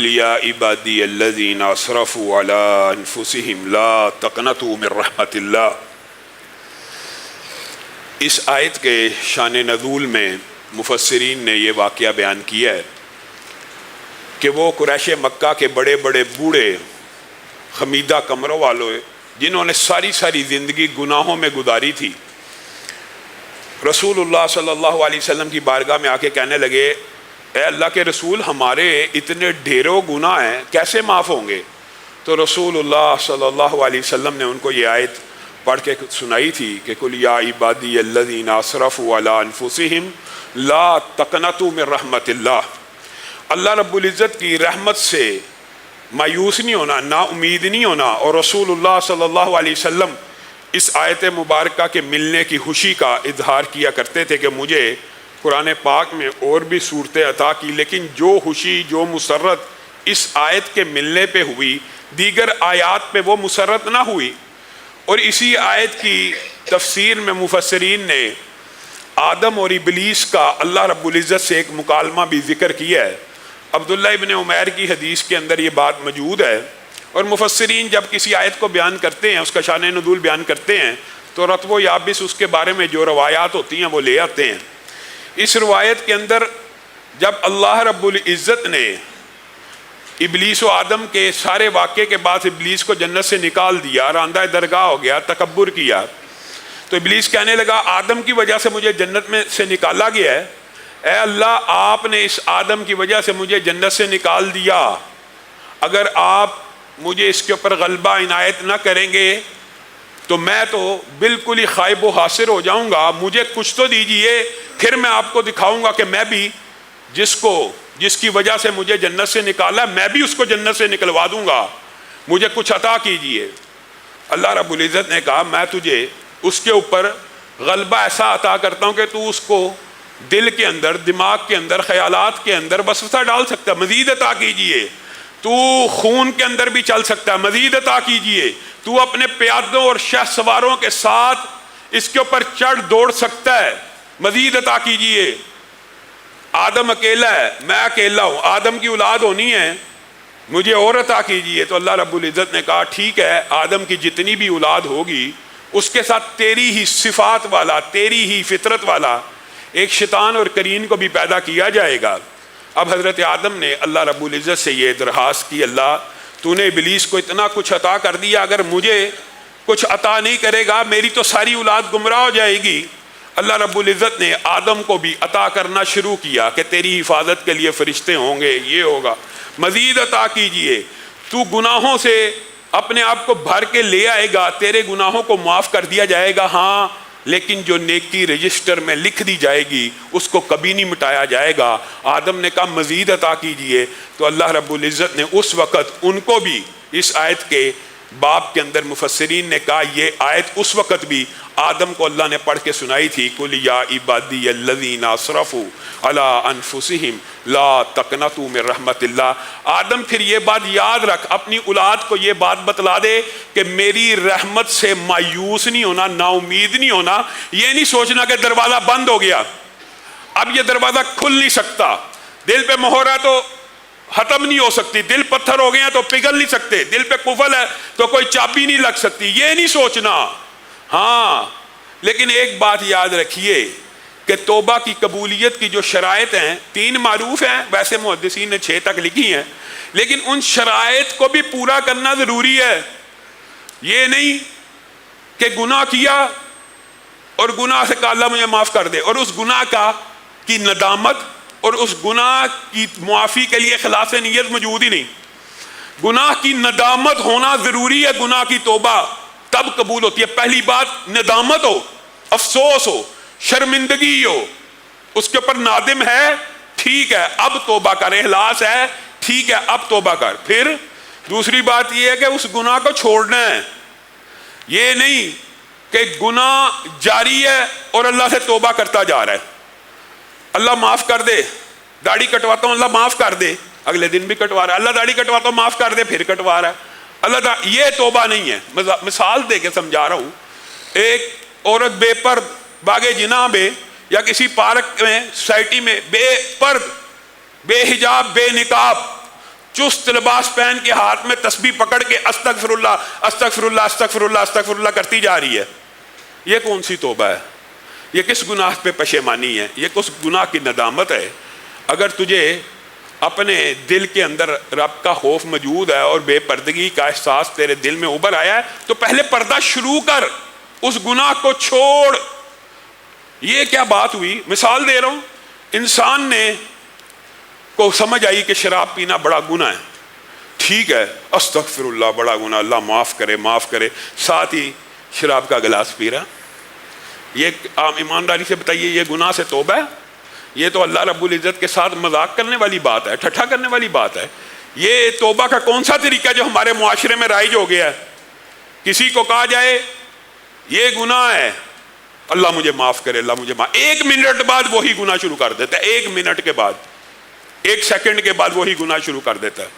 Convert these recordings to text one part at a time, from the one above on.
قل یا عبادی الذین اسرفوا علی انفسہم لا تقنطوا من رحمت اللہ۔ اس آیت کے شان نزول میں مفسرین نے یہ واقعہ بیان کیا ہے کہ وہ قریش مکہ کے بڑے بڑے بوڑھے خمیدہ کمروں والوں جنہوں نے ساری زندگی گناہوں میں گزاری تھی، رسول اللہ صلی اللہ علیہ وسلم کی بارگاہ میں آ کے کہنے لگے اے اللہ کے رسول، ہمارے اتنے ڈھیروں گناہ ہیں، کیسے معاف ہوں گے؟ تو رسول اللہ صلی اللہ علیہ وسلم نے ان کو یہ آیت پڑھ کے سنائی تھی کہ قل یا عبادی الذین اسرفوا علی انفسہم لا تقنطوا من رحمت اللہ۔ اللہ رب العزت کی رحمت سے مایوس نہیں ہونا، نا امید نہیں ہونا، اور رسول اللہ صلی اللہ علیہ وسلم اس آیت مبارکہ کے ملنے کی خوشی کا اظہار کیا کرتے تھے کہ مجھے قرآن پاک میں اور بھی صورتیں عطا کی، لیکن جو خوشی جو مسرت اس آیت کے ملنے پہ ہوئی دیگر آیات پہ وہ مسرت نہ ہوئی۔ اور اسی آیت کی تفسیر میں مفسرین نے آدم اور ابلیس کا اللہ رب العزت سے ایک مکالمہ بھی ذکر کیا ہے۔ عبداللہ ابن عمیر کی حدیث کے اندر یہ بات موجود ہے، اور مفسرین جب کسی آیت کو بیان کرتے ہیں، اس کا شان نزول بیان کرتے ہیں، تو رطب و یابس اس کے بارے میں جو روایات ہوتی ہیں وہ لے آتے ہیں۔ اس روایت کے اندر جب اللہ رب العزت نے ابلیس و آدم کے سارے واقعے کے بعد ابلیس کو جنت سے نکال دیا، راندہ درگاہ ہو گیا، تکبر کیا، تو ابلیس کہنے لگا آدم کی وجہ سے مجھے جنت میں سے نکالا گیا ہے، اے اللہ آپ نے اس آدم کی وجہ سے مجھے جنت سے نکال دیا، اگر آپ مجھے اس کے اوپر غلبہ عنایت نہ کریں گے تو میں تو بالکل ہی خائب و حاصر ہو جاؤں گا، مجھے کچھ تو دیجئے، پھر میں آپ کو دکھاؤں گا کہ میں بھی جس کی وجہ سے مجھے جنت سے نکالا میں بھی اس کو جنت سے نکلوا دوں گا، مجھے کچھ عطا کیجئے۔ اللہ رب العزت نے کہا میں تجھے اس کے اوپر غلبہ ایسا عطا کرتا ہوں کہ تو اس کو دل کے اندر، دماغ کے اندر، خیالات کے اندر وسوسہ ڈال سکتا ہے، مزید عطا کیجئے، تو خون کے اندر بھی چل سکتا ہے، مزید عطا کیجئے، تو اپنے پیادوں اور شہ سواروں کے ساتھ اس کے اوپر چڑھ دوڑ سکتا ہے، مزید عطا کیجئے۔ آدم اکیلا ہے، میں اکیلا ہوں، آدم کی اولاد ہونی ہے، مجھے اور عطا کیجئے۔ تو اللہ رب العزت نے کہا ٹھیک ہے، آدم کی جتنی بھی اولاد ہوگی اس کے ساتھ تیری ہی صفات والا، تیری ہی فطرت والا ایک شیطان اور کرین کو بھی پیدا کیا جائے گا۔ اب حضرت آدم نے اللہ رب العزت سے یہ درخواست کی، اللہ تو نے ابلیس کو اتنا کچھ عطا کر دیا، اگر مجھے کچھ عطا نہیں کرے گا میری تو ساری اولاد گمراہ ہو جائے گی۔ اللہ رب العزت نے آدم کو بھی عطا کرنا شروع کیا کہ تیری حفاظت کے لیے فرشتے ہوں گے، یہ ہوگا، مزید عطا کیجئے، تو گناہوں سے اپنے آپ کو بھر کے لے آئے گا، تیرے گناہوں کو معاف کر دیا جائے گا، ہاں لیکن جو نیکی رجسٹر میں لکھ دی جائے گی اس کو کبھی نہیں مٹایا جائے گا۔ آدم نے کہا مزید عطا کیجئے، تو اللہ رب العزت نے اس وقت ان کو بھی اس آیت کے باب کے اندر مفسرین نے کہا یہ آیت اس وقت بھی آدم کو اللہ نے پڑھ کے سنائی تھی، قل یا عبادی الذین اسرفوا علی انفسہم لا تقنطوا من رحمت اللہ۔ آدم پھر یہ بات یاد رکھ، اپنی اولاد کو یہ بات بتلا دے کہ میری رحمت سے مایوس نہیں ہونا، نا امید نہیں ہونا، یہ نہیں سوچنا کہ دروازہ بند ہو گیا، اب یہ دروازہ کھل نہیں سکتا، دل پہ مہر ہے تو ختم نہیں ہو سکتی، دل پتھر ہو گئے ہیں تو پگھل نہیں سکتے، دل پہ قفل ہے تو کوئی چابی نہیں لگ سکتی، یہ نہیں سوچنا۔ ہاں لیکن ایک بات یاد رکھیے کہ توبہ کی قبولیت کی جو شرائط ہیں 3 معروف ہیں، ویسے محدثین نے 6 تک لکھی ہیں، لیکن ان شرائط کو بھی پورا کرنا ضروری ہے۔ یہ نہیں کہ گناہ کیا اور گناہ سے کہا اللہ مجھے معاف کر دے، اور اس گناہ کی ندامت اور اس گناہ کی معافی کے لیے اخلاص نیت موجود ہی نہیں۔ گناہ کی ندامت ہونا ضروری ہے، گناہ کی توبہ تب قبول ہوتی ہے۔ پہلی بات ندامت ہو، افسوس ہو، شرمندگی ہو، اس کے اوپر نادم ہے، ٹھیک ہے اب توبہ کر، اخلاص ہے، ٹھیک ہے اب توبہ کر۔ پھر دوسری بات یہ ہے کہ اس گناہ کو چھوڑنا ہے، یہ نہیں کہ گناہ جاری ہے اور اللہ سے توبہ کرتا جا رہا ہے، اللہ معاف کر دے، داڑھی کٹواتا ہوں اللہ معاف کر دے، اگلے دن بھی کٹوا رہا ہے، اللہ داڑھی کٹواتا ہوں معاف کر دے، پھر کٹوا رہا ہے، یہ توبہ نہیں ہے۔ مثال دے کے سمجھا رہا ہوں، ایک عورت بے پرد باغ جناح میں یا کسی پارک میں سوسائٹی میں بے پرد، بے حجاب، بے نقاب چست لباس پہن کے ہاتھ میں تسبیح پکڑ کے استغفر اللہ استغفر اللہ استغفر اللہ استغفر اللہ کرتی جا رہی ہے، یہ کون سی توبہ ہے؟ یہ کس گناہ پہ پشیمانی ہے؟ یہ کس گناہ کی ندامت ہے؟ اگر تجھے اپنے دل کے اندر رب کا خوف موجود ہے اور بے پردگی کا احساس تیرے دل میں ابھر آیا ہے تو پہلے پردہ شروع کر، اس گناہ کو چھوڑ۔ یہ کیا بات ہوئی؟ مثال دے رہا ہوں، انسان نے کو سمجھ آئی کہ شراب پینا بڑا گناہ ہے، ٹھیک ہے استغفر اللہ بڑا گناہ، اللہ معاف کرے معاف کرے، ساتھ ہی شراب کا گلاس پی رہا۔ یہ عام ایمانداری سے بتائیے یہ گناہ سے توبہ ہے؟ یہ تو اللہ رب العزت کے ساتھ مذاق کرنے والی بات ہے، ٹھٹھا کرنے والی بات ہے۔ یہ توبہ کا کون سا طریقہ جو ہمارے معاشرے میں رائج ہو گیا ہے؟ کسی کو کہا جائے یہ گناہ ہے، اللہ مجھے معاف کرے اللہ مجھے معاف، 1 منٹ بعد وہی گناہ شروع کر دیتا ہے، 1 منٹ کے بعد 1 سیکنڈ کے بعد وہی گناہ شروع کر دیتا ہے۔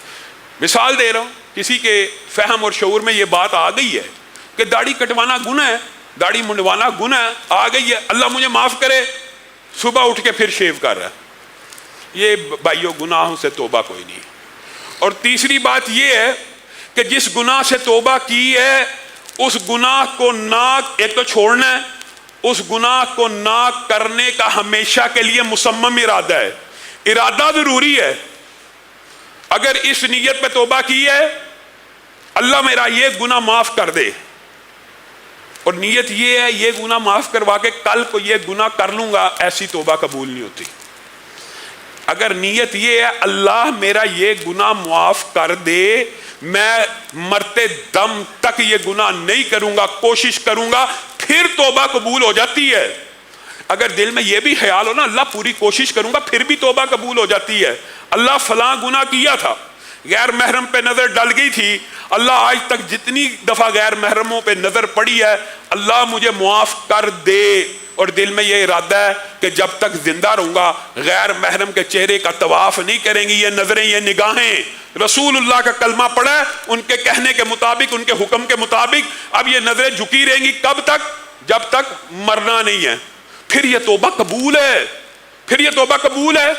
مثال دے رہا ہوں، کسی کے فہم اور شعور میں یہ بات آ گئی ہے کہ داڑھی کٹوانا گناہ ہے، داڑھی منڈوانا گناہ ہے، آ گئی ہے اللہ مجھے معاف کرے، صبح اٹھ کے پھر شیو کر رہا ہے۔ یہ بھائیو گناہوں سے توبہ کوئی نہیں۔ اور تیسری بات یہ ہے کہ جس گناہ سے توبہ کی ہے اس گناہ کو نہ ایک تو چھوڑنا ہے، اس گناہ کو نہ کرنے کا ہمیشہ کے لیے مصمم ارادہ ہے۔ ارادہ ضروری ہے۔ اگر اس نیت پہ توبہ کی ہے اللہ میرا یہ گناہ معاف کر دے، اور نیت یہ ہے یہ گناہ معاف کروا کے کل کو یہ گناہ کر لوں گا، ایسی توبہ قبول نہیں ہوتی۔ اگر نیت یہ ہے اللہ میرا یہ گناہ معاف کر دے، میں مرتے دم تک یہ گناہ نہیں کروں گا، کوشش کروں گا، پھر توبہ قبول ہو جاتی ہے۔ اگر دل میں یہ بھی خیال ہو نا اللہ پوری کوشش کروں گا پھر بھی توبہ قبول ہو جاتی ہے۔ اللہ فلاں گناہ کیا تھا، غیر محرم پہ نظر ڈل گئی تھی، اللہ آج تک جتنی دفعہ غیر محرموں پہ نظر پڑی ہے اللہ مجھے معاف کر دے، اور دل میں یہ ارادہ ہے کہ جب تک زندہ رہوں گا غیر محرم کے چہرے کا طواف نہیں کریں گی یہ نظریں یہ نگاہیں۔ رسول اللہ کا کلمہ پڑھا ہے، ان کے کہنے کے مطابق ان کے حکم کے مطابق اب یہ نظریں جھکی رہیں گی، کب تک؟ جب تک مرنا نہیں ہے۔ پھر یہ توبہ قبول ہے، پھر یہ توبہ قبول ہے۔